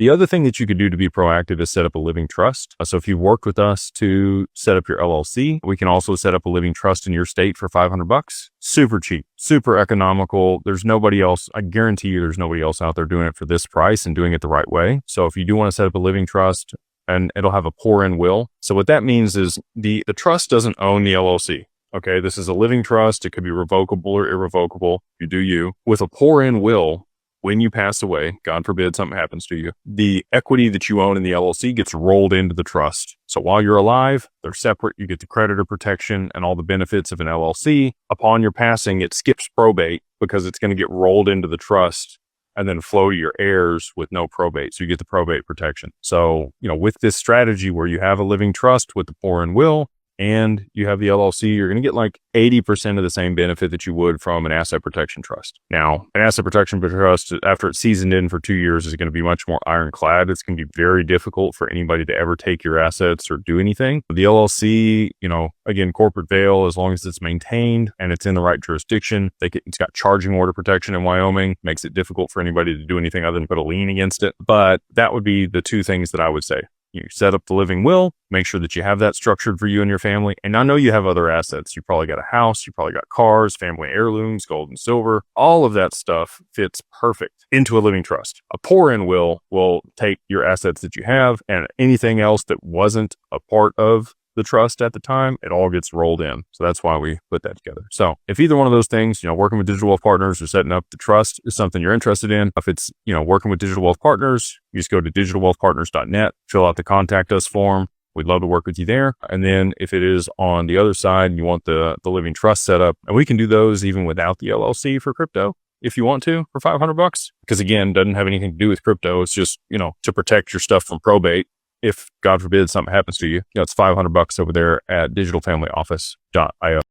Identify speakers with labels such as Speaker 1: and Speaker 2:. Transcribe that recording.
Speaker 1: The other thing that you could do to be proactive is set up a living trust. So if you've worked with us to set up your LLC, we can also set up a living trust in your state for $500. Super cheap, super economical. There's nobody else. I guarantee you there's nobody else out there doing it for this price and doing it the right way. So if you do want to set up a living trust, and it'll have a pour-in will. So what that means is the trust doesn't own the LLC. Okay, this is a living trust. It could be revocable or irrevocable. You do you. With a pour-in will, when you pass away, God forbid something happens to you, the equity that you own in the LLC gets rolled into the trust. So while you're alive, they're separate. You get the creditor protection and all the benefits of an LLC. Upon your passing, it skips probate because it's going to get rolled into the trust and then flow to your heirs with no probate. So you get the probate protection. So, with this strategy where you have a living trust with the pour-in will, and you have the LLC, you're going to get like 80% of the same benefit that you would from an asset protection trust. Now, an asset protection trust, after it's seasoned in for 2 years, is going to be much more ironclad. It's going to be very difficult for anybody to ever take your assets or do anything. The LLC, again, corporate veil, as long as it's maintained and it's in the right jurisdiction, it's got charging order protection in Wyoming, makes it difficult for anybody to do anything other than put a lien against it. But that would be the two things that I would say. You set up the living will, make sure that you have that structured for you and your family. And I know you have other assets. You probably got a house, you probably got cars, family heirlooms, gold and silver. All of that stuff fits perfect into a living trust. A pour-in will take your assets that you have and anything else that wasn't a part of the trust at the time, it all gets rolled in. So that's why we put that together. So if either one of those things, working with Digital Wealth Partners or setting up the trust is something you're interested in, if it's, working with Digital Wealth Partners, you just go to digitalwealthpartners.net, fill out the contact us form. We'd love to work with you there. And then if it is on the other side and you want the living trust set up, and we can do those even without the LLC for crypto, if you want to, for $500, because again, doesn't have anything to do with crypto. It's just, to protect your stuff from probate. If God forbid something happens to you, it's $500 over there at digitalfamilyoffice.io.